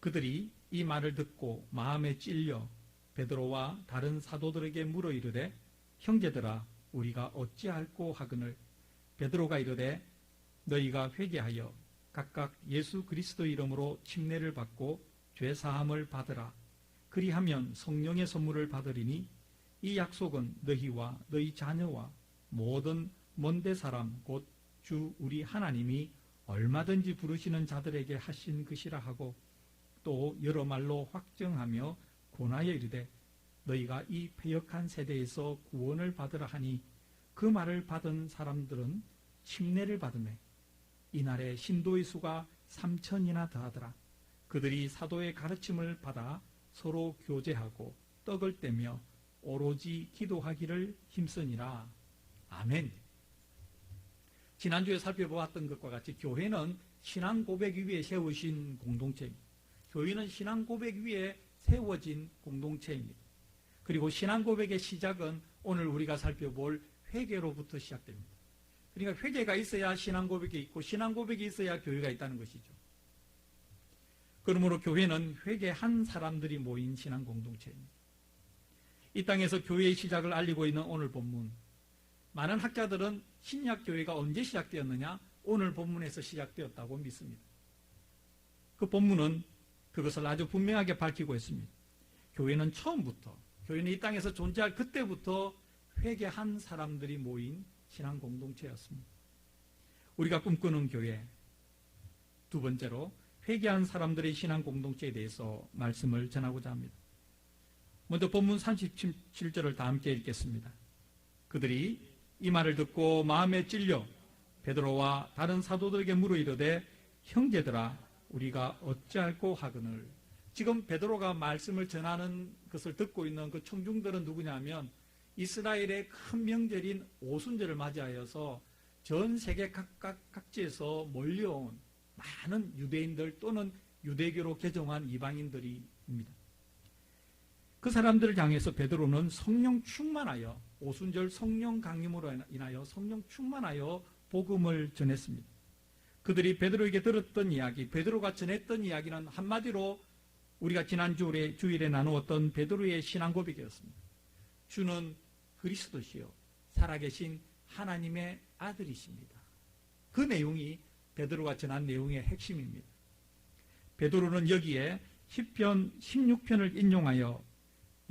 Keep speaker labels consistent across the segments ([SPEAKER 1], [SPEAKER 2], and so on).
[SPEAKER 1] 그들이 이 말을 듣고 마음에 찔려 베드로와 다른 사도들에게 물어 이르되 형제들아 우리가 어찌할꼬 하거늘 베드로가 이르되 너희가 회개하여 각각 예수 그리스도의 이름으로 침례를 받고 죄사함을 받으라. 그리하면 성령의 선물을 받으리니 이 약속은 너희와 너희 자녀와 모든 먼데 사람 곧 주 우리 하나님이 얼마든지 부르시는 자들에게 하신 것이라 하고 또 여러 말로 확정하며 권하여 이르되 너희가 이 패역한 세대에서 구원을 받으라 하니 그 말을 받은 사람들은 침례를 받으며 이날에 신도의 수가 3,000이나 더하더라. 그들이 사도의 가르침을 받아 서로 교제하고 떡을 떼며 오로지 기도하기를 힘쓰니라. 아멘. 지난주에 살펴보았던 것과 같이 교회는 신앙 고백 위에 세우신 공동체입니다. 교회는 신앙 고백 위에 세워진 공동체입니다. 그리고 신앙 고백의 시작은 오늘 우리가 살펴볼 회개로부터 시작됩니다. 그러니까 회개가 있어야 신앙 고백이 있고 신앙 고백이 있어야 교회가 있다는 것이죠. 그러므로 교회는 회개한 사람들이 모인 신앙 공동체입니다. 이 땅에서 교회의 시작을 알리고 있는 오늘 본문, 많은 학자들은 신약 교회가 언제 시작되었느냐? 오늘 본문에서 시작되었다고 믿습니다. 그 본문은 그것을 아주 분명하게 밝히고 있습니다. 교회는 처음부터, 교회는 이 땅에서 존재할 그때부터 회개한 사람들이 모인 신앙 공동체였습니다. 우리가 꿈꾸는 교회, 두 번째로 회개한 사람들의 신앙 공동체에 대해서 말씀을 전하고자 합니다. 먼저 본문 37절을 다 함께 읽겠습니다. 그들이 이 말을 듣고 마음에 찔려 베드로와 다른 사도들에게 물어 이르되 형제들아 우리가 어찌할꼬 하거늘. 지금 베드로가 말씀을 전하는 것을 듣고 있는 그 청중들은 누구냐면 이스라엘의 큰 명절인 오순절을 맞이하여서 전 세계 각지에서 몰려온 많은 유대인들 또는 유대교로 개종한 이방인들입니다. 그 사람들을 향해서 베드로는 성령 충만하여 오순절 성령 강림으로 인하여 성령 충만하여 복음을 전했습니다. 그들이 베드로에게 들었던 이야기, 베드로가 전했던 이야기는 한마디로 우리가 지난 주일에 나누었던 베드로의 신앙 고백이었습니다. 주는 그리스도시요 살아계신 하나님의 아들이십니다. 그 내용이 베드로가 전한 내용의 핵심입니다. 베드로는 여기에 시편 16편을 인용하여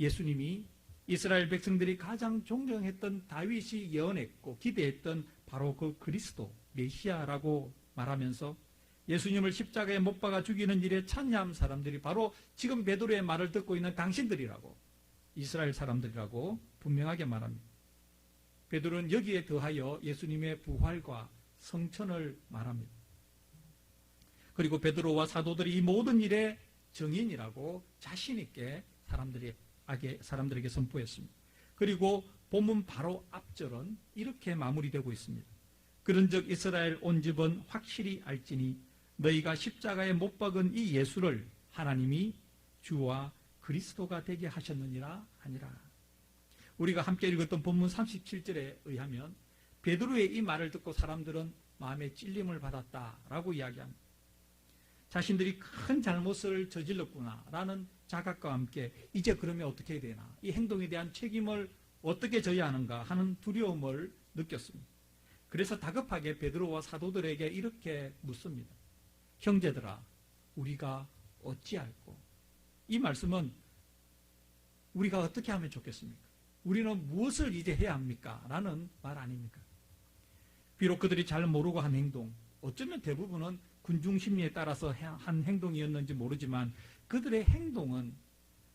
[SPEAKER 1] 예수님이 이스라엘 백성들이 가장 존경했던 다윗이 예언했고 기대했던 바로 그 그리스도 메시아라고 말하면서 예수님을 십자가에 못 박아 죽이는 일에 참여한 사람들이 바로 지금 베드로의 말을 듣고 있는 당신들이라고, 이스라엘 사람들이라고 분명하게 말합니다. 베드로는 여기에 더하여 예수님의 부활과 성천을 말합니다. 그리고 베드로와 사도들이 이 모든 일의 정인이라고 자신 있게 사람들에게 선포했습니다. 그리고 본문 바로 앞절은 이렇게 마무리되고 있습니다. 그런즉 이스라엘 온 집은 확실히 알지니 너희가 십자가에 못 박은 이 예수를 하나님이 주와 그리스도가 되게 하셨느니라 하니라. 우리가 함께 읽었던 본문 37절에 의하면 베드로의 이 말을 듣고 사람들은 마음에 찔림을 받았다라고 이야기합니다. 자신들이 큰 잘못을 저질렀구나라는 자각과 함께 이제 그러면 어떻게 해야 되나, 이 행동에 대한 책임을 어떻게 져야 하는가 하는 두려움을 느꼈습니다. 그래서 다급하게 베드로와 사도들에게 이렇게 묻습니다. 형제들아 우리가 어찌할꼬. 이 말씀은 우리가 어떻게 하면 좋겠습니까? 우리는 무엇을 이제 해야 합니까? 라는 말 아닙니까? 비록 그들이 잘 모르고 한 행동, 어쩌면 대부분은 군중심리에 따라서 한 행동이었는지 모르지만 그들의 행동은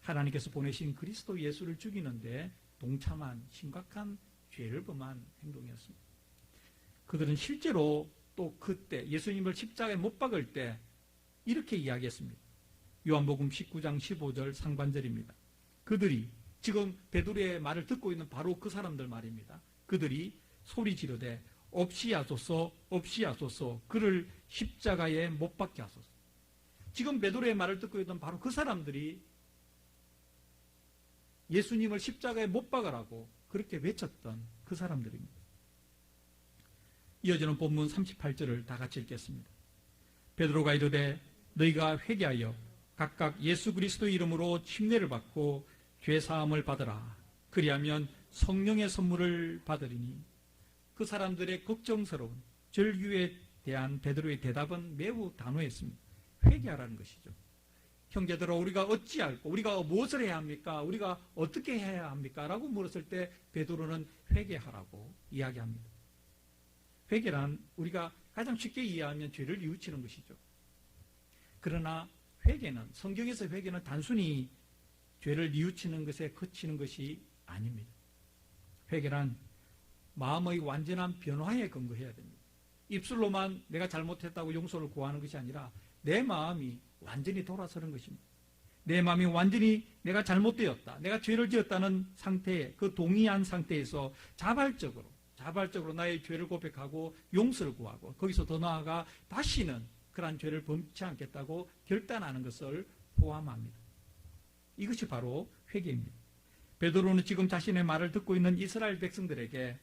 [SPEAKER 1] 하나님께서 보내신 그리스도 예수를 죽이는데 동참한 심각한 죄를 범한 행동이었습니다. 그들은 실제로 또 그때 예수님을 십자가에 못 박을 때 이렇게 이야기했습니다. 요한복음 19장 15절 상반절입니다. 그들이, 지금 베드로의 말을 듣고 있는 바로 그 사람들 말입니다. 그들이 소리 지르되 없이 하소서 없이 하소서 그를 십자가에 못 박게 하소서. 지금 베드로의 말을 듣고 있던 바로 그 사람들이 예수님을 십자가에 못 박으라고 그렇게 외쳤던 그 사람들입니다. 이어지는 본문 38절을 다 같이 읽겠습니다. 베드로가 이르되 너희가 회개하여 각각 예수 그리스도의 이름으로 침례를 받고 죄 사함을 받으라. 그리하면 성령의 선물을 받으리니. 그 사람들의 걱정스러운 절규에 대한 베드로의 대답은 매우 단호했습니다. 회개하라는 것이죠. 형제들아, 우리가 어찌할꼬, 우리가 무엇을 해야 합니까? 우리가 어떻게 해야 합니까? 라고 물었을 때 베드로는 회개하라고 이야기합니다. 회개란 우리가 가장 쉽게 이해하면 죄를 뉘우치는 것이죠. 그러나 회개는, 성경에서 회개는 단순히 죄를 뉘우치는 것에 그치는 것이 아닙니다. 회개란 마음의 완전한 변화에 근거해야 됩니다. 입술로만 내가 잘못했다고 용서를 구하는 것이 아니라 내 마음이 완전히 돌아서는 것입니다. 내 마음이 완전히 내가 잘못되었다, 내가 죄를 지었다는 상태에, 그 동의한 상태에서 자발적으로 나의 죄를 고백하고 용서를 구하고, 거기서 더 나아가 다시는 그러한 죄를 범치 않겠다고 결단하는 것을 포함합니다. 이것이 바로 회개입니다. 베드로는 지금 자신의 말을 듣고 있는 이스라엘 백성들에게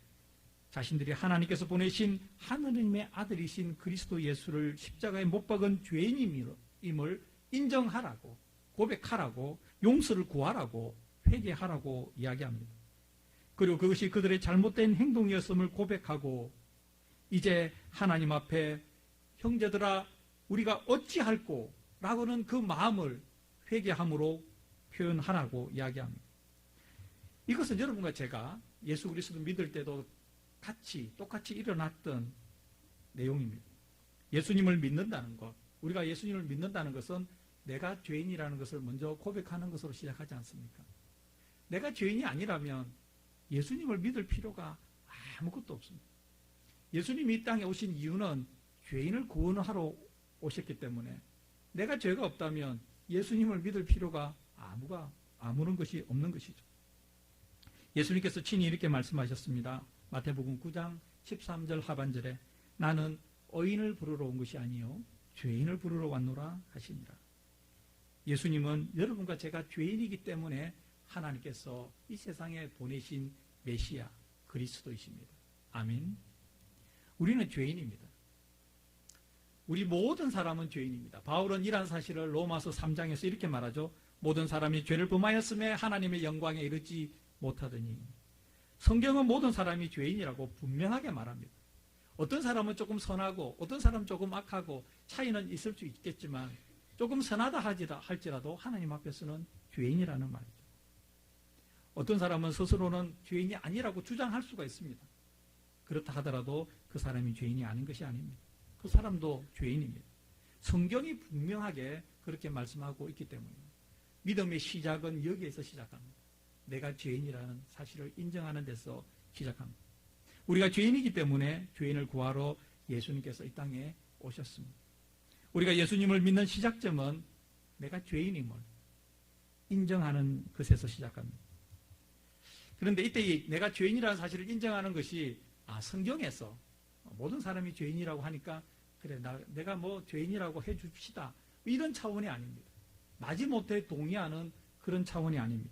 [SPEAKER 1] 자신들이 하나님께서 보내신 하느님의 아들이신 그리스도 예수를 십자가에 못 박은 죄인임을 인정하라고, 고백하라고, 용서를 구하라고, 회개하라고 이야기합니다. 그리고 그것이 그들의 잘못된 행동이었음을 고백하고, 이제 하나님 앞에 형제들아 우리가 어찌할꼬 라고는 그 마음을 회개함으로 표현하라고 이야기합니다. 이것은 여러분과 제가 예수 그리스도를 믿을 때도 똑같이 일어났던 내용입니다. 예수님을 믿는다는 것, 우리가 예수님을 믿는다는 것은 내가 죄인이라는 것을 먼저 고백하는 것으로 시작하지 않습니까? 내가 죄인이 아니라면 예수님을 믿을 필요가 아무것도 없습니다. 예수님이 이 땅에 오신 이유는 죄인을 구원하러 오셨기 때문에 내가 죄가 없다면 예수님을 믿을 필요가 아무런 것이 없는 것이죠. 예수님께서 친히 이렇게 말씀하셨습니다. 마태복음 9장 13절 하반절에 나는 의인을 부르러 온 것이 아니요 죄인을 부르러 왔노라 하시니라. 예수님은 여러분과 제가 죄인이기 때문에 하나님께서 이 세상에 보내신 메시아 그리스도이십니다. 아멘. 우리는 죄인입니다. 우리 모든 사람은 죄인입니다. 바울은 이러한 사실을 로마서 3장에서 이렇게 말하죠. 모든 사람이 죄를 범하였음에 하나님의 영광에 이르지 못하더니. 성경은 모든 사람이 죄인이라고 분명하게 말합니다. 어떤 사람은 조금 선하고 어떤 사람은 조금 악하고 차이는 있을 수 있겠지만 조금 선하다 할지라도 하나님 앞에서는 죄인이라는 말이죠. 어떤 사람은 스스로는 죄인이 아니라고 주장할 수가 있습니다. 그렇다 하더라도 그 사람이 죄인이 아닌 것이 아닙니다. 그 사람도 죄인입니다. 성경이 분명하게 그렇게 말씀하고 있기 때문입니다. 믿음의 시작은 여기에서 시작합니다. 내가 죄인이라는 사실을 인정하는 데서 시작합니다. 우리가 죄인이기 때문에 죄인을 구하러 예수님께서 이 땅에 오셨습니다. 우리가 예수님을 믿는 시작점은 내가 죄인임을 인정하는 것에서 시작합니다. 그런데 이때 내가 죄인이라는 사실을 인정하는 것이 성경에서 모든 사람이 죄인이라고 하니까 그래 내가 뭐 죄인이라고 해줍시다 이런 차원이 아닙니다. 마지못해 동의하는 그런 차원이 아닙니다.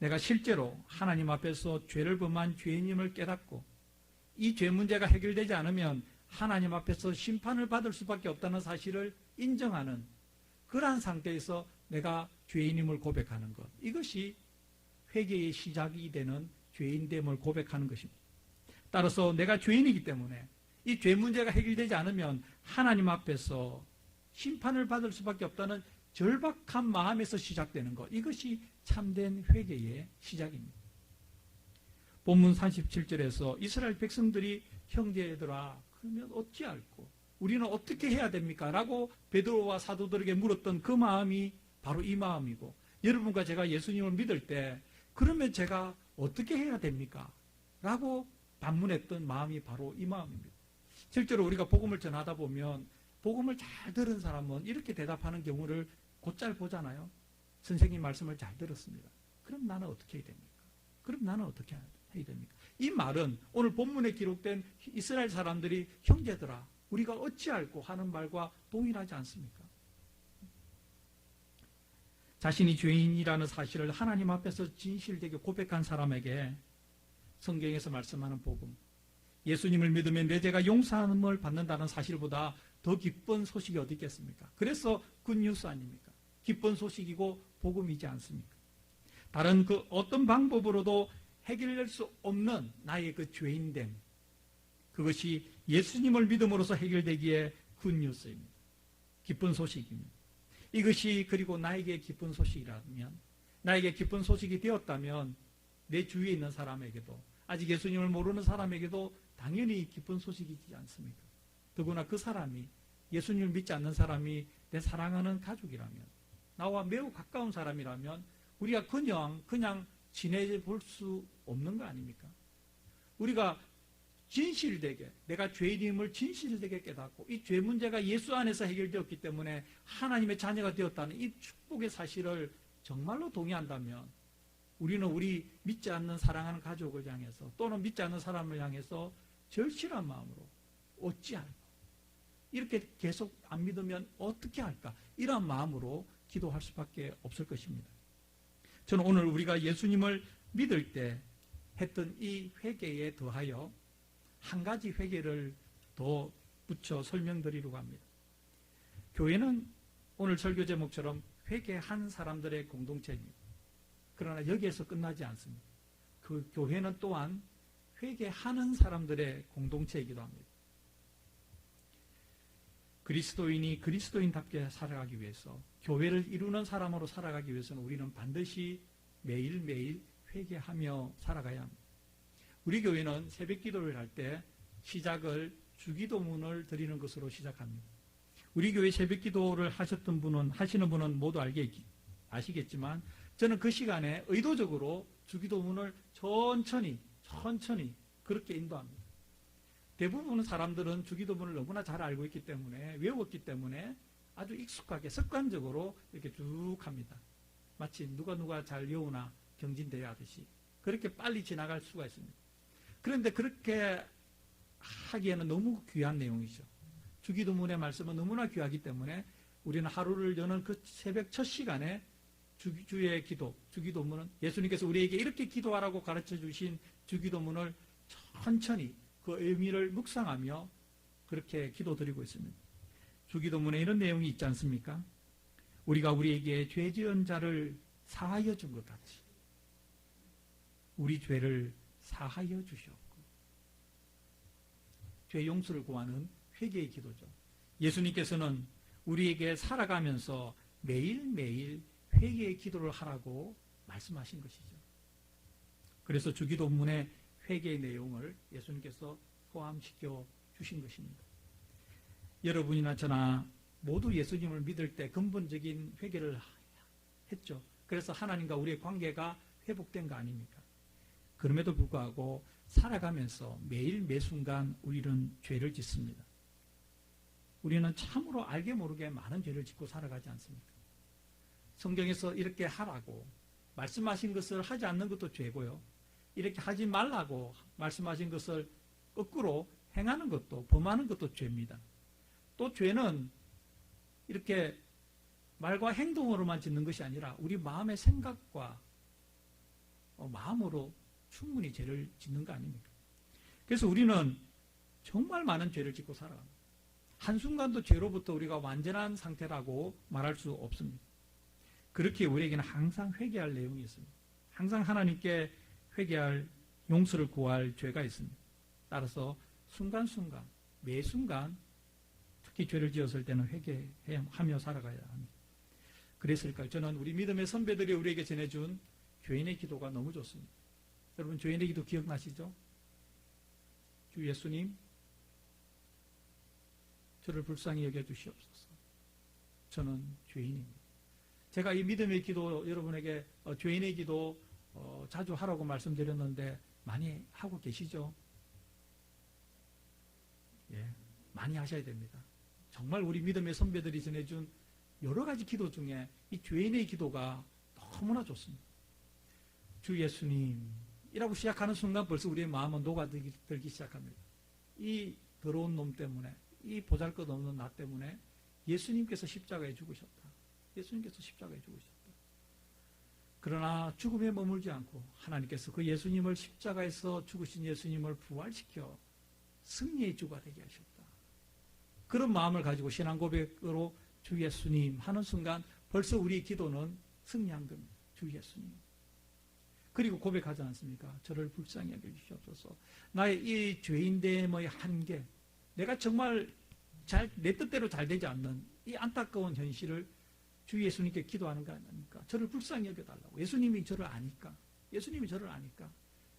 [SPEAKER 1] 내가 실제로 하나님 앞에서 죄를 범한 죄인임을 깨닫고 이 죄 문제가 해결되지 않으면 하나님 앞에서 심판을 받을 수밖에 없다는 사실을 인정하는 그러한 상태에서 내가 죄인임을 고백하는 것, 이것이 회개의 시작이 되는 죄인됨을 고백하는 것입니다. 따라서 내가 죄인이기 때문에 이 죄 문제가 해결되지 않으면 하나님 앞에서 심판을 받을 수밖에 없다는 절박한 마음에서 시작되는 것, 이것이 참된 회개의 시작입니다. 본문 37절에서 이스라엘 백성들이 형제들아 그러면 어찌할꼬 우리는 어떻게 해야 됩니까? 라고 베드로와 사도들에게 물었던 그 마음이 바로 이 마음이고, 여러분과 제가 예수님을 믿을 때 그러면 제가 어떻게 해야 됩니까? 라고 반문했던 마음이 바로 이 마음입니다. 실제로 우리가 복음을 전하다 보면 복음을 잘 들은 사람은 이렇게 대답하는 경우를 곧잘 보잖아요. 선생님 말씀을 잘 들었습니다. 그럼 나는 어떻게 해야 됩니까? 그럼 나는 어떻게 해야 됩니까? 이 말은 오늘 본문에 기록된 이스라엘 사람들이 형제들아 우리가 어찌할꼬 하는 말과 동일하지 않습니까? 자신이 죄인이라는 사실을 하나님 앞에서 진실되게 고백한 사람에게 성경에서 말씀하는 복음, 예수님을 믿으면 내 죄가 용서함을 받는다는 사실보다 더 기쁜 소식이 어디 있겠습니까? 그래서 굿뉴스 아닙니까? 기쁜 소식이고 복음이지 않습니까? 다른 그 어떤 방법으로도 해결될 수 없는 나의 그 죄인됨, 그것이 예수님을 믿음으로써 해결되기에 굿뉴스입니다. 기쁜 소식입니다. 이것이 그리고 나에게 기쁜 소식이라면, 나에게 기쁜 소식이 되었다면 내 주위에 있는 사람에게도, 아직 예수님을 모르는 사람에게도 당연히 기쁜 소식이지 않습니까? 더구나 그 사람이, 예수님을 믿지 않는 사람이 내 사랑하는 가족이라면, 나와 매우 가까운 사람이라면 우리가 그냥 지내볼 수 없는 거 아닙니까? 우리가 진실되게, 내가 죄인임을 진실되게 깨닫고 이 죄 문제가 예수 안에서 해결되었기 때문에 하나님의 자녀가 되었다는 이 축복의 사실을 정말로 동의한다면 우리는 우리 믿지 않는 사랑하는 가족을 향해서 또는 믿지 않는 사람을 향해서 절실한 마음으로 어찌할까? 이렇게 계속 안 믿으면 어떻게 할까? 이런 마음으로 기도할 수밖에 없을 것입니다. 저는 오늘 우리가 예수님을 믿을 때 했던 이 회개에 더하여 한 가지 회개를 더 붙여 설명드리려고 합니다. 교회는 오늘 설교 제목처럼 회개한 사람들의 공동체입니다. 그러나 여기에서 끝나지 않습니다. 그 교회는 또한 회개하는 사람들의 공동체이기도 합니다. 그리스도인이 그리스도인답게 살아가기 위해서, 교회를 이루는 사람으로 살아가기 위해서는 우리는 반드시 매일매일 회개하며 살아가야 합니다. 우리 교회는 새벽 기도를 할 때 시작을 주기도문을 드리는 것으로 시작합니다. 우리 교회 새벽 기도를 하시는 분은 모두 아시겠지만 저는 그 시간에 의도적으로 주기도문을 천천히 그렇게 인도합니다. 대부분의 사람들은 주기도문을 너무나 잘 알고 있기 때문에, 외웠기 때문에 아주 익숙하게 습관적으로 이렇게 쭉 합니다. 마치 누가 잘 외우나 경진대회 하듯이 그렇게 빨리 지나갈 수가 있습니다. 그런데 그렇게 하기에는 너무 귀한 내용이죠. 주기도문의 말씀은 너무나 귀하기 때문에 우리는 하루를 여는 그 새벽 첫 시간에 주의 기도, 주기도문은 예수님께서 우리에게 이렇게 기도하라고 가르쳐 주신 주기도문을 천천히 그 의미를 묵상하며 그렇게 기도드리고 있습니다. 주기도문에 이런 내용이 있지 않습니까? 우리가 우리에게 죄 지은 자를 사하여 준 것 같이 우리 죄를 사하여 주시옵고. 죄 용서를 구하는 회개의 기도죠. 예수님께서는 우리에게 살아가면서 매일매일 회개의 기도를 하라고 말씀하신 것이죠. 그래서 주기도문의 회개의 내용을 예수님께서 포함시켜 주신 것입니다. 여러분이나 저나 모두 예수님을 믿을 때 근본적인 회개를 했죠. 그래서 하나님과 우리의 관계가 회복된 거 아닙니까? 그럼에도 불구하고 살아가면서 매일 매순간 우리는 죄를 짓습니다. 우리는 참으로 알게 모르게 많은 죄를 짓고 살아가지 않습니까? 성경에서 이렇게 하라고 말씀하신 것을 하지 않는 것도 죄고요. 이렇게 하지 말라고 말씀하신 것을 거꾸로 행하는 것도, 범하는 것도 죄입니다. 또 죄는 이렇게 말과 행동으로만 짓는 것이 아니라 우리 마음의 생각과 마음으로 충분히 죄를 짓는 거 아닙니까? 그래서 우리는 정말 많은 죄를 짓고 살아갑니다. 한순간도 죄로부터 우리가 완전한 상태라고 말할 수 없습니다. 그렇게 우리에게는 항상 회개할 내용이 있습니다. 항상 하나님께 회개할, 용서를 구할 죄가 있습니다. 따라서 순간순간, 매 순간 특히 죄를 지었을 때는 회개하며 살아가야 합니다. 그랬을까요? 저는 우리 믿음의 선배들이 우리에게 전해준 죄인의 기도가 너무 좋습니다. 여러분 죄인의 기도 기억나시죠? 주 예수님, 저를 불쌍히 여겨주시옵소서. 저는 죄인입니다. 제가 이 믿음의 기도 여러분에게 죄인의 기도 자주 하라고 말씀드렸는데 많이 하고 계시죠? 예, 많이 하셔야 됩니다. 정말 우리 믿음의 선배들이 전해준 여러 가지 기도 중에 이 죄인의 기도가 너무나 좋습니다. 주 예수님이라고 시작하는 순간 벌써 우리의 마음은 녹아들기 시작합니다. 이 더러운 놈 때문에, 이 보잘것없는 나 때문에 예수님께서 십자가에 죽으셨다. 예수님께서 십자가에 죽으셨다. 그러나 죽음에 머물지 않고 하나님께서 그 예수님을, 십자가에서 죽으신 예수님을 부활시켜 승리의 주가 되게 하셨다. 그런 마음을 가지고 신앙 고백으로 주 예수님 하는 순간 벌써 우리의 기도는 승리한 겁니다. 주 예수님. 그리고 고백하지 않습니까? 저를 불쌍히 여겨주시옵소서. 나의 이 죄인됨의 한계, 내가 정말 내 뜻대로 잘 되지 않는 이 안타까운 현실을 주 예수님께 기도하는 거 아닙니까? 저를 불쌍히 여겨달라고. 예수님이 저를 아니까. 예수님이 저를 아니까.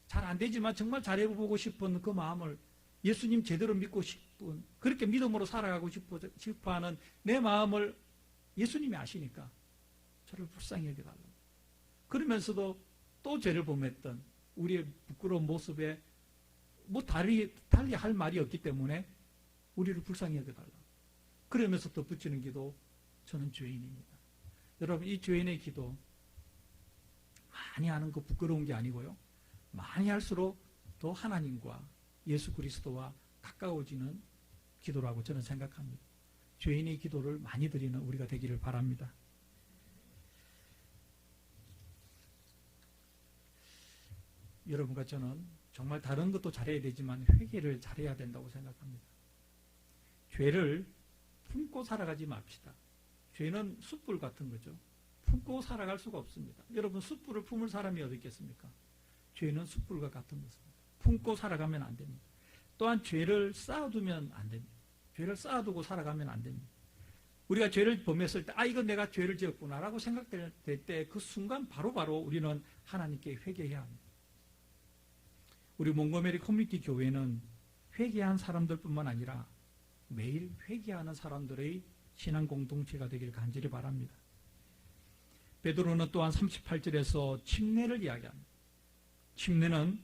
[SPEAKER 1] 잘 안 되지만 정말 잘해보고 싶은 그 마음을 예수님 제대로 믿고 싶은, 그렇게 믿음으로 살아가고 싶어하는 내 마음을 예수님이 아시니까 저를 불쌍히 여겨달라고. 그러면서도 또 죄를 범했던 우리의 부끄러운 모습에 뭐 달리 할 말이 없기 때문에 우리를 불쌍히 여겨달라고. 그러면서 덧붙이는 기도, 저는 죄인입니다. 여러분, 이 죄인의 기도 많이 하는 거 부끄러운 게 아니고요. 많이 할수록 더 하나님과 예수 그리스도와 가까워지는 기도라고 저는 생각합니다. 죄인의 기도를 많이 드리는 우리가 되기를 바랍니다. 여러분과 저는 정말 다른 것도 잘해야 되지만 회개를 잘해야 된다고 생각합니다. 죄를 품고 살아가지 맙시다. 죄는 숯불 같은 거죠. 품고 살아갈 수가 없습니다. 여러분, 숯불을 품을 사람이 어디 있겠습니까? 죄는 숯불과 같은 것입니다. 품고 살아가면 안 됩니다. 또한 죄를 쌓아두면 안 됩니다. 죄를 쌓아두고 살아가면 안 됩니다. 우리가 죄를 범했을 때, 이건 내가 죄를 지었구나 라고 생각될 때 그 순간 바로바로 우리는 하나님께 회개해야 합니다. 우리 몽고메리 커뮤니티 교회는 회개한 사람들뿐만 아니라 매일 회개하는 사람들의 신앙 공동체가 되기를 간절히 바랍니다. 베드로는 또한 38절에서 침례를 이야기합니다. 침례는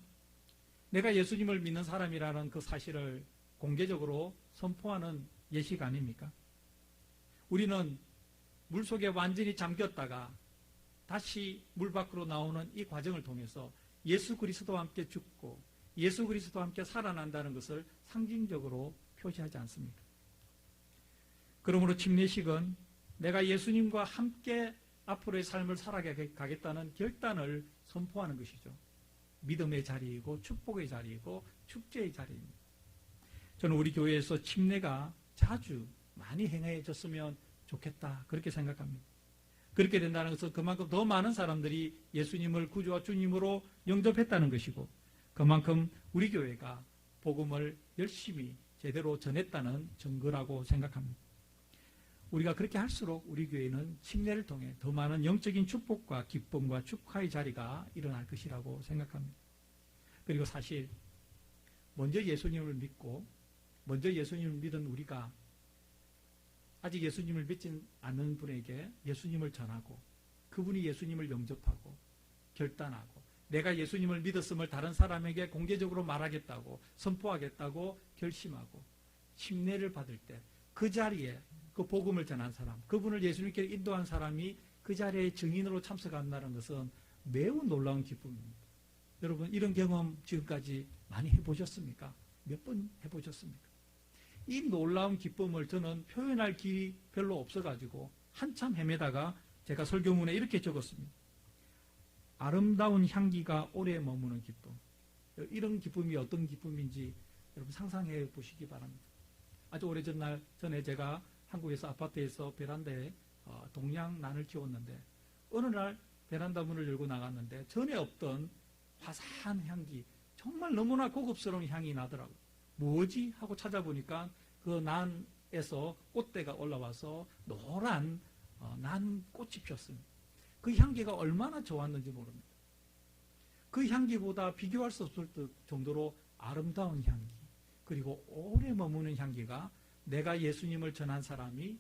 [SPEAKER 1] 내가 예수님을 믿는 사람이라는 그 사실을 공개적으로 선포하는 예식 아닙니까? 우리는 물속에 완전히 잠겼다가 다시 물 밖으로 나오는 이 과정을 통해서 예수 그리스도와 함께 죽고 예수 그리스도와 함께 살아난다는 것을 상징적으로 표시하지 않습니까? 그러므로 침례식은 내가 예수님과 함께 앞으로의 삶을 살아가겠다는 결단을 선포하는 것이죠. 믿음의 자리이고 축복의 자리이고 축제의 자리입니다. 저는 우리 교회에서 침례가 자주 많이 행해졌으면 좋겠다, 그렇게 생각합니다. 그렇게 된다는 것은 그만큼 더 많은 사람들이 예수님을 구주와 주님으로 영접했다는 것이고, 그만큼 우리 교회가 복음을 열심히 제대로 전했다는 증거라고 생각합니다. 우리가 그렇게 할수록 우리 교회는 침례를 통해 더 많은 영적인 축복과 기쁨과 축하의 자리가 일어날 것이라고 생각합니다. 그리고 사실 먼저 예수님을 믿고 먼저 예수님을 믿은 우리가 아직 예수님을 믿지 않는 분에게 예수님을 전하고 그분이 예수님을 영접하고 결단하고 내가 예수님을 믿었음을 다른 사람에게 공개적으로 말하겠다고 선포하겠다고 결심하고 침례를 받을 때 그 자리에 그 복음을 전한 사람, 그분을 예수님께 인도한 사람이 그 자리에 증인으로 참석한다는 것은 매우 놀라운 기쁨입니다. 여러분, 이런 경험 지금까지 많이 해보셨습니까? 몇 번 해보셨습니까? 이 놀라운 기쁨을 저는 표현할 길이 별로 없어가지고 한참 헤매다가 제가 설교문에 이렇게 적었습니다. 아름다운 향기가 오래 머무는 기쁨. 이런 기쁨이 어떤 기쁨인지 여러분 상상해 보시기 바랍니다. 아주 오래전에 제가 한국에서 아파트에서 베란다에 동양난을 키웠는데 어느 날 베란다 문을 열고 나갔는데 전에 없던 화사한 향기, 정말 너무나 고급스러운 향이 나더라고요. 뭐지? 하고 찾아보니까 그 난에서 꽃대가 올라와서 노란 난 꽃이 피었습니다. 그 향기가 얼마나 좋았는지 모릅니다. 그 향기보다 비교할 수 없을 정도로 아름다운 향기, 그리고 오래 머무는 향기가 내가 예수님을 전한 사람이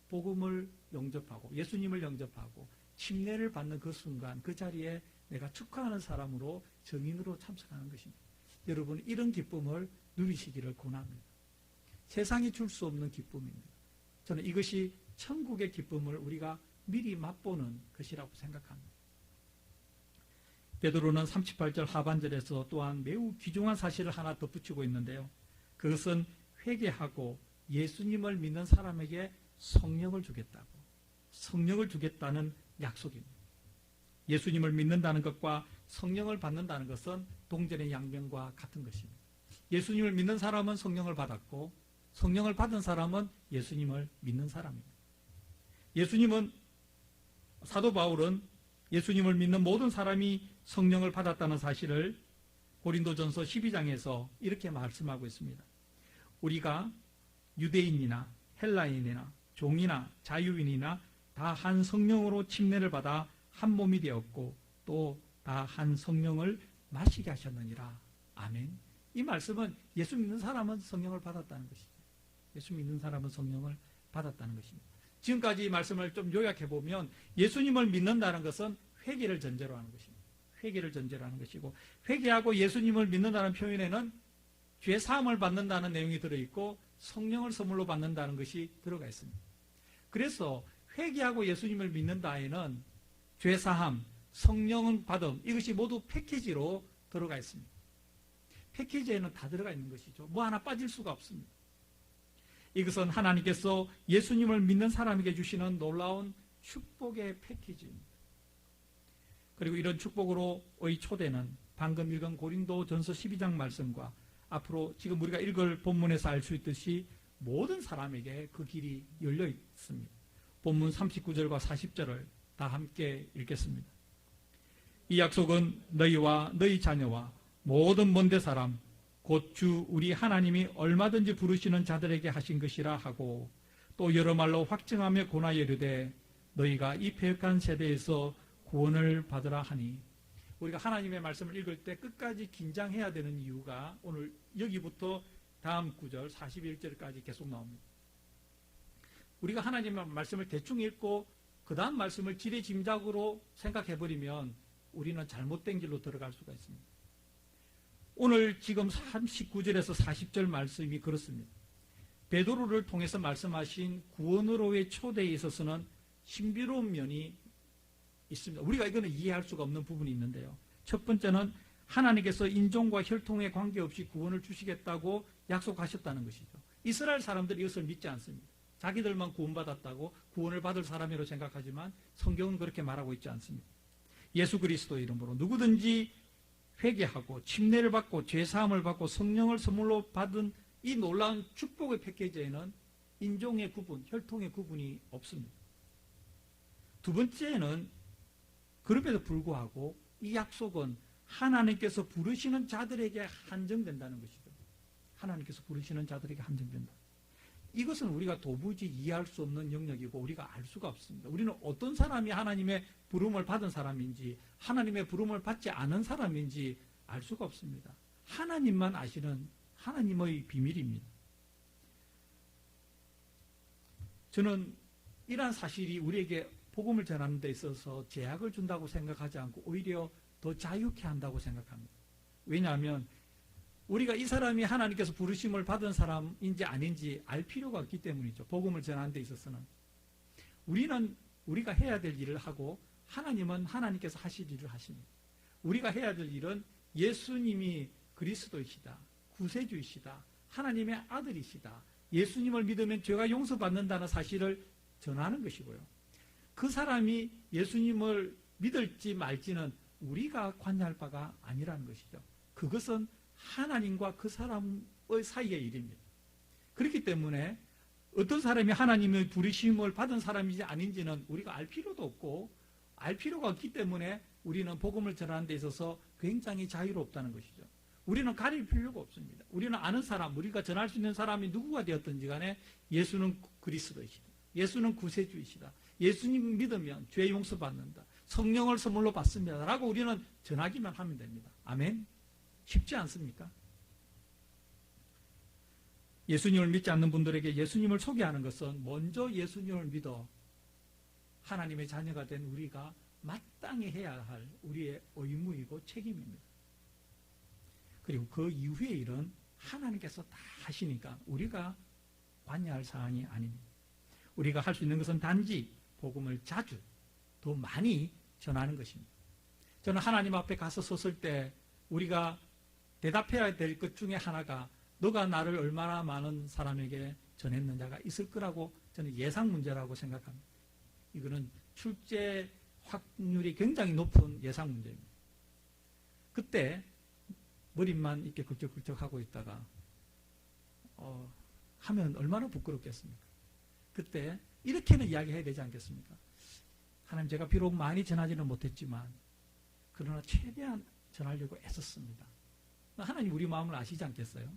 [SPEAKER 1] 복음을 영접하고 예수님을 영접하고 침례를 받는 그 순간 그 자리에 내가 축하하는 사람으로 증인으로 참석하는 것입니다. 여러분, 이런 기쁨을 누리시기를 권합니다. 세상이 줄 수 없는 기쁨입니다. 저는 이것이 천국의 기쁨을 우리가 미리 맛보는 것이라고 생각합니다. 베드로는 38절 하반절에서 또한 매우 귀중한 사실을 하나 덧붙이고 있는데요. 그것은 회개하고 예수님을 믿는 사람에게 성령을 주겠다고, 성령을 주겠다는 약속입니다. 예수님을 믿는다는 것과 성령을 받는다는 것은 동전의 양면과 같은 것입니다. 예수님을 믿는 사람은 성령을 받았고 성령을 받은 사람은 예수님을 믿는 사람입니다. 예수님은 사도 바울은 예수님을 믿는 모든 사람이 성령을 받았다는 사실을 고린도전서 12장에서 이렇게 말씀하고 있습니다. 우리가 유대인이나 헬라인이나 종이나 자유인이나 다 한 성령으로 침례를 받아 한 몸이 되었고 또 다 한 성령을 마시게 하셨느니라. 아멘. 이 말씀은 예수 믿는 사람은 성령을 받았다는 것이죠. 예수 믿는 사람은 성령을 받았다는 것입니다. 지금까지 이 말씀을 좀 요약해보면 예수님을 믿는다는 것은 회개를 전제로 하는 것입니다. 회개를 전제로 하는 것이고, 회개하고 예수님을 믿는다는 표현에는 죄 사함을 받는다는 내용이 들어있고 성령을 선물로 받는다는 것이 들어가 있습니다. 그래서 회개하고 예수님을 믿는다에는 죄 사함, 성령은 받음, 이것이 모두 패키지로 들어가 있습니다. 패키지에는 다 들어가 있는 것이죠. 뭐 하나 빠질 수가 없습니다. 이것은 하나님께서 예수님을 믿는 사람에게 주시는 놀라운 축복의 패키지입니다. 그리고 이런 축복으로의 초대는 방금 읽은 고린도전서 12장 말씀과 앞으로 지금 우리가 읽을 본문에서 알 수 있듯이 모든 사람에게 그 길이 열려 있습니다. 본문 39절과 40절을 다 함께 읽겠습니다. 이 약속은 너희와 너희 자녀와 모든 먼데 사람 곧 주 우리 하나님이 얼마든지 부르시는 자들에게 하신 것이라 하고 또 여러 말로 확증하며 권하여 이르되 너희가 이 패역한 세대에서 구원을 받으라 하니, 우리가 하나님의 말씀을 읽을 때 끝까지 긴장해야 되는 이유가 오늘 여기부터 다음 구절 41절까지 계속 나옵니다. 우리가 하나님의 말씀을 대충 읽고 그 다음 말씀을 지레짐작으로 생각해버리면 우리는 잘못된 길로 들어갈 수가 있습니다. 오늘 지금 39절에서 40절 말씀이 그렇습니다. 베드로를 통해서 말씀하신 구원으로의 초대에 있어서는 신비로운 면이 있습니다. 우리가 이거는 이해할 수가 없는 부분이 있는데요. 첫 번째는 하나님께서 인종과 혈통에 관계없이 구원을 주시겠다고 약속하셨다는 것이죠. 이스라엘 사람들이 이것을 믿지 않습니다. 자기들만 구원받았다고 구원을 받을 사람이라고 생각하지만 성경은 그렇게 말하고 있지 않습니다. 예수 그리스도의 이름으로 누구든지 회개하고 침례를 받고 죄사함을 받고 성령을 선물로 받은 이 놀라운 축복의 패키지에는 인종의 구분, 혈통의 구분이 없습니다. 두 번째는 그럼에도 불구하고 이 약속은 하나님께서 부르시는 자들에게 한정된다는 것이죠. 하나님께서 부르시는 자들에게 한정된다. 이것은 우리가 도무지 이해할 수 없는 영역이고 우리가 알 수가 없습니다. 우리는 어떤 사람이 하나님의 부름을 받은 사람인지 하나님의 부름을 받지 않은 사람인지 알 수가 없습니다. 하나님만 아시는 하나님의 비밀입니다. 저는 이러한 사실이 우리에게 복음을 전하는 데 있어서 제약을 준다고 생각하지 않고 오히려 더 자유케 한다고 생각합니다. 왜냐하면 우리가 이 사람이 하나님께서 부르심을 받은 사람인지 아닌지 알 필요가 없기 때문이죠. 복음을 전하는 데 있어서는. 우리는 우리가 해야 될 일을 하고 하나님은 하나님께서 하실 일을 하십니다. 우리가 해야 될 일은 예수님이 그리스도이시다, 구세주이시다, 하나님의 아들이시다, 예수님을 믿으면 죄가 용서받는다는 사실을 전하는 것이고요. 그 사람이 예수님을 믿을지 말지는 우리가 관여할 바가 아니라는 것이죠. 그것은 하나님과 그 사람의 사이의 일입니다. 그렇기 때문에 어떤 사람이 하나님의 부르심을 받은 사람인지 아닌지는 우리가 알 필요도 없고 알 필요가 없기 때문에 우리는 복음을 전하는 데 있어서 굉장히 자유롭다는 것이죠. 우리는 가릴 필요가 없습니다. 우리는 아는 사람, 우리가 전할 수 있는 사람이 누구가 되었든지 간에 예수는 그리스도이시다, 예수는 구세주이시다, 예수님 믿으면 죄 용서받는다, 성령을 선물로 받습니다 라고 우리는 전하기만 하면 됩니다. 아멘. 쉽지 않습니까? 예수님을 믿지 않는 분들에게 예수님을 소개하는 것은 먼저 예수님을 믿어 하나님의 자녀가 된 우리가 마땅히 해야 할 우리의 의무이고 책임입니다. 그리고 그 이후의 일은 하나님께서 다 하시니까 우리가 관여할 사항이 아닙니다. 우리가 할 수 있는 것은 단지 복음을 자주 더 많이 전하는 것입니다. 저는 하나님 앞에 가서 섰을 때 우리가 대답해야 될 것 중에 하나가 너가 나를 얼마나 많은 사람에게 전했느냐가 있을 거라고 저는 예상 문제라고 생각합니다. 이거는 출제 확률이 굉장히 높은 예상 문제입니다. 그때 머리만 이렇게 긁적긁적 하고 있다가 하면 얼마나 부끄럽겠습니까? 그때 이렇게는 이야기해야 되지 않겠습니까? 하나님, 제가 비록 많이 전하지는 못했지만 그러나 최대한 전하려고 애썼습니다. 하나님 우리 마음을 아시지 않겠어요?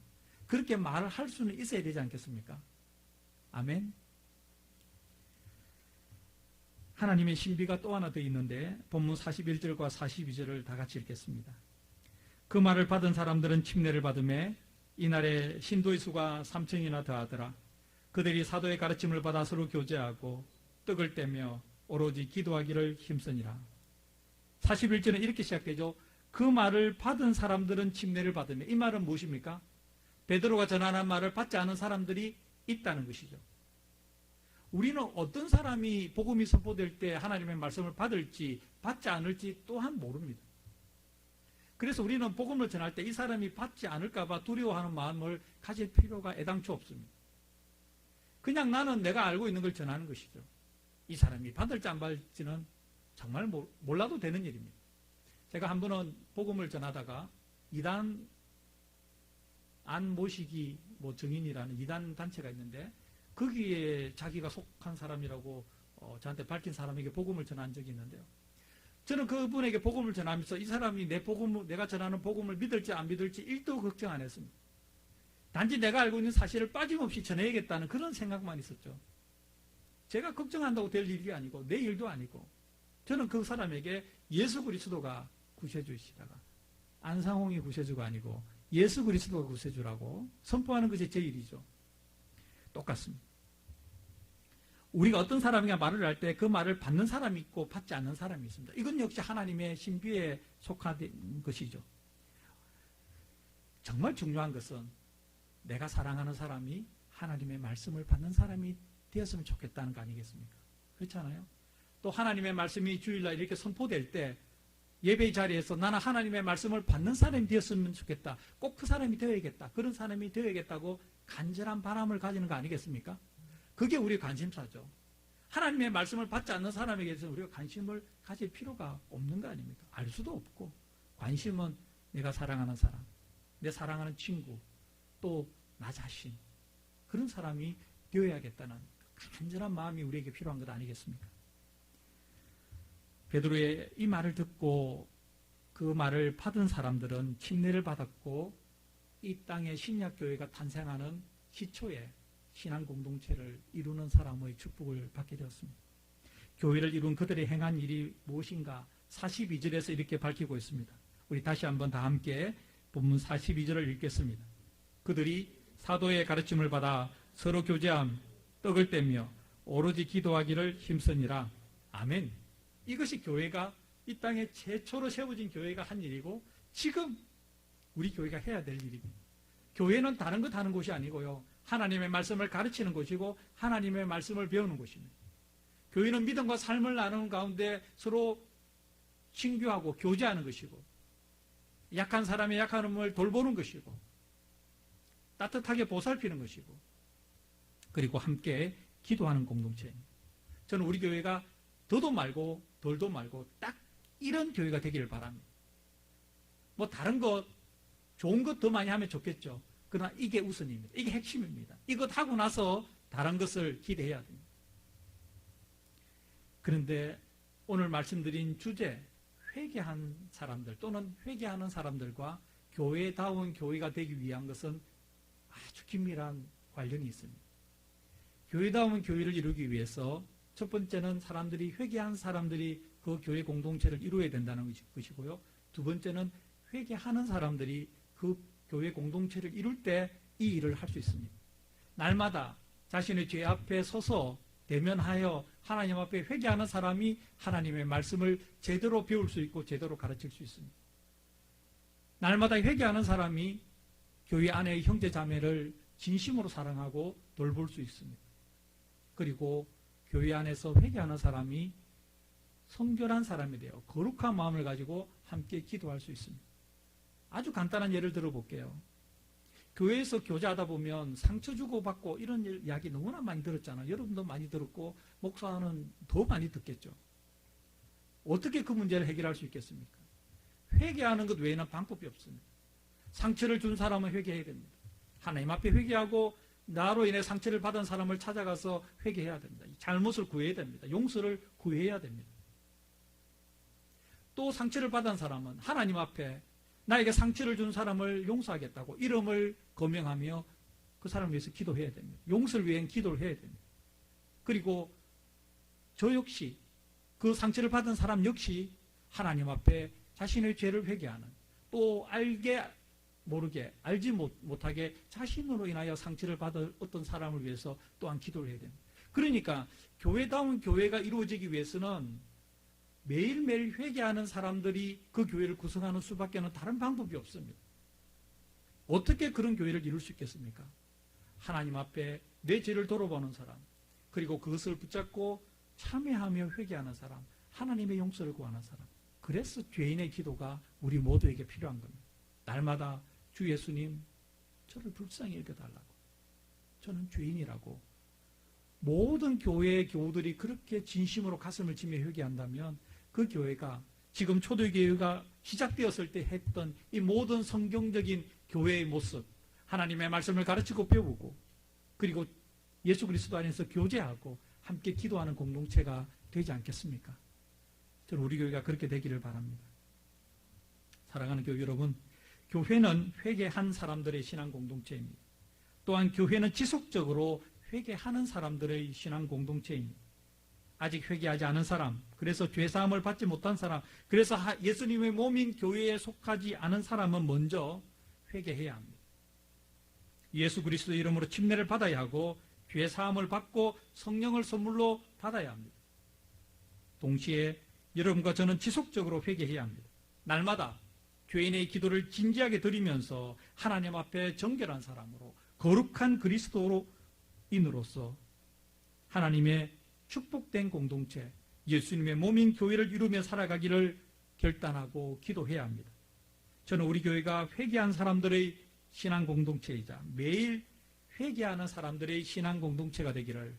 [SPEAKER 1] 그렇게 말을 할 수는 있어야 되지 않겠습니까? 아멘. 하나님의 신비가 또 하나 더 있는데 본문 41절과 42절을 다 같이 읽겠습니다. 그 말을 받은 사람들은 침례를 받음에 이날에 신도의 수가 3,000이나 더하더라. 그들이 사도의 가르침을 받아 서로 교제하고 떡을 떼며 오로지 기도하기를 힘쓰니라. 41절은 이렇게 시작되죠. 그 말을 받은 사람들은 침례를 받으며, 이 말은 무엇입니까? 베드로가 전하는 말을 받지 않은 사람들이 있다는 것이죠. 우리는 어떤 사람이 복음이 선포될 때 하나님의 말씀을 받을지 받지 않을지 또한 모릅니다. 그래서 우리는 복음을 전할 때 이 사람이 받지 않을까 봐 두려워하는 마음을 가질 필요가 애당초 없습니다. 그냥 나는 내가 알고 있는 걸 전하는 것이죠. 이 사람이 받을지 안 받을지는 정말 몰라도 되는 일입니다. 제가 한 번은 복음을 전하다가 이단 안모시기 정인이라는 이단 단체가 있는데 거기에 자기가 속한 사람이라고 저한테 밝힌 사람에게 복음을 전한 적이 있는데요. 저는 그분에게 복음을 전하면서 이 사람이 내가 전하는 복음을 믿을지 안 믿을지 1도 걱정 안 했습니다. 단지 내가 알고 있는 사실을 빠짐없이 전해야겠다는 그런 생각만 있었죠. 제가 걱정한다고 될 일이 아니고 내 일도 아니고, 저는 그 사람에게 예수 그리스도가 구세주이시다가 안상홍이 구세주가 아니고 예수 그리스도가 구세주라고 선포하는 것이 제 일이죠. 똑같습니다. 우리가 어떤 사람에게 말을 할 때 그 말을 받는 사람이 있고 받지 않는 사람이 있습니다. 이건 역시 하나님의 신비에 속한 것이죠. 정말 중요한 것은 내가 사랑하는 사람이 하나님의 말씀을 받는 사람이 되었으면 좋겠다는 거 아니겠습니까? 그렇잖아요. 또 하나님의 말씀이 주일날 이렇게 선포될 때 예배의 자리에서 나는 하나님의 말씀을 받는 사람이 되었으면 좋겠다. 꼭 그 사람이 되어야겠다. 그런 사람이 되어야겠다고 간절한 바람을 가지는 거 아니겠습니까? 그게 우리의 관심사죠. 하나님의 말씀을 받지 않는 사람에게 대해서 우리가 관심을 가질 필요가 없는 거 아닙니까? 알 수도 없고, 관심은 내가 사랑하는 사람, 내 사랑하는 친구, 또 나 자신, 그런 사람이 되어야겠다는 간절한 마음이 우리에게 필요한 것 아니겠습니까? 베드로의 이 말을 듣고 그 말을 받은 사람들은 침례를 받았고 이 땅에 신약교회가 탄생하는 시초에 신앙 공동체를 이루는 사람의 축복을 받게 되었습니다. 교회를 이룬 그들의 행한 일이 무엇인가 42절에서 이렇게 밝히고 있습니다. 우리 다시 한번 다 함께 본문 42절을 읽겠습니다. 그들이 사도의 가르침을 받아 서로 교제함, 떡을 떼며 오로지 기도하기를 힘쓰니라. 아멘. 이것이 교회가 이 땅에 최초로 세워진 교회가 한 일이고 지금 우리 교회가 해야 될 일입니다. 교회는 다른 것 하는 곳이 아니고요. 하나님의 말씀을 가르치는 곳이고 하나님의 말씀을 배우는 곳입니다. 교회는 믿음과 삶을 나누는 가운데 서로 친교하고 교제하는 것이고 약한 사람의 약함을 돌보는 것이고 따뜻하게 보살피는 것이고 그리고 함께 기도하는 공동체입니다. 저는 우리 교회가 더도 말고 덜도 말고 딱 이런 교회가 되기를 바랍니다. 뭐 다른 것 좋은 것 더 많이 하면 좋겠죠. 그러나 이게 우선입니다. 이게 핵심입니다. 이것 하고 나서 다른 것을 기대해야 됩니다. 그런데 오늘 말씀드린 주제, 회개한 사람들 또는 회개하는 사람들과 교회다운 교회가 되기 위한 것은 아주 긴밀한 관련이 있습니다. 교회다운 교회를 이루기 위해서 첫 번째는 사람들이 회개한 사람들이 그 교회 공동체를 이루어야 된다는 것이고요. 두 번째는 회개하는 사람들이 그 교회 공동체를 이룰 때 이 일을 할 수 있습니다. 날마다 자신의 죄 앞에 서서 대면하여 하나님 앞에 회개하는 사람이 하나님의 말씀을 제대로 배울 수 있고 제대로 가르칠 수 있습니다. 날마다 회개하는 사람이 교회 안의 형제 자매를 진심으로 사랑하고 돌볼 수 있습니다. 그리고 교회 안에서 회개하는 사람이 성결한 사람이 되어 거룩한 마음을 가지고 함께 기도할 수 있습니다. 아주 간단한 예를 들어볼게요. 교회에서 교제하다 보면 상처 주고받고 이런 이야기 너무나 많이 들었잖아요. 여러분도 많이 들었고 목사는 더 많이 듣겠죠. 어떻게 그 문제를 해결할 수 있겠습니까? 회개하는 것 외에는 방법이 없습니다. 상처를 준 사람은 회개해야 됩니다. 하나님 앞에 회개하고 나로 인해 상처를 받은 사람을 찾아가서 회개해야 됩니다. 잘못을 구해야 됩니다. 용서를 구해야 됩니다. 또 상처를 받은 사람은 하나님 앞에 나에게 상처를 준 사람을 용서하겠다고 이름을 거명하며 그 사람을 위해서 기도해야 됩니다. 용서를 위해 기도를 해야 됩니다. 그리고 저 역시 그 상처를 받은 사람 역시 하나님 앞에 자신의 죄를 회개하는, 또 알게 모르게 알지 못하게 자신으로 인하여 상처를 받은 어떤 사람을 위해서 또한 기도를 해야 됩니다. 그러니까 교회다운 교회가 이루어지기 위해서는 매일매일 회개하는 사람들이 그 교회를 구성하는 수밖에 다른 방법이 없습니다. 어떻게 그런 교회를 이룰 수 있겠습니까? 하나님 앞에 내 죄를 돌아보는 사람, 그리고 그것을 붙잡고 참회하며 회개하는 사람, 하나님의 용서를 구하는 사람. 그래서 죄인의 기도가 우리 모두에게 필요한 겁니다. 날마다 주 예수님, 저를 불쌍히 여겨달라고. 저는 죄인이라고. 모든 교회의 교우들이 그렇게 진심으로 가슴을 치며 회개한다면 그 교회가 지금 초대교회가 시작되었을 때 했던 이 모든 성경적인 교회의 모습, 하나님의 말씀을 가르치고 배우고, 그리고 예수 그리스도 안에서 교제하고 함께 기도하는 공동체가 되지 않겠습니까? 저는 우리 교회가 그렇게 되기를 바랍니다. 사랑하는 교회 여러분, 교회는 회개한 사람들의 신앙 공동체입니다. 또한 교회는 지속적으로 회개하는 사람들의 신앙 공동체입니다. 아직 회개하지 않은 사람, 그래서 죄사함을 받지 못한 사람, 그래서 예수님의 몸인 교회에 속하지 않은 사람은 먼저 회개해야 합니다. 예수 그리스도의 이름으로 침례를 받아야 하고 죄사함을 받고 성령을 선물로 받아야 합니다. 동시에 여러분과 저는 지속적으로 회개해야 합니다. 날마다 죄인의 기도를 진지하게 드리면서 하나님 앞에 정결한 사람으로 거룩한 그리스도인으로서 하나님의 축복된 공동체, 예수님의 몸인 교회를 이루며 살아가기를 결단하고 기도해야 합니다. 저는 우리 교회가 회개한 사람들의 신앙 공동체이자 매일 회개하는 사람들의 신앙 공동체가 되기를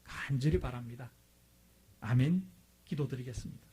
[SPEAKER 1] 간절히 바랍니다. 아멘. 기도드리겠습니다.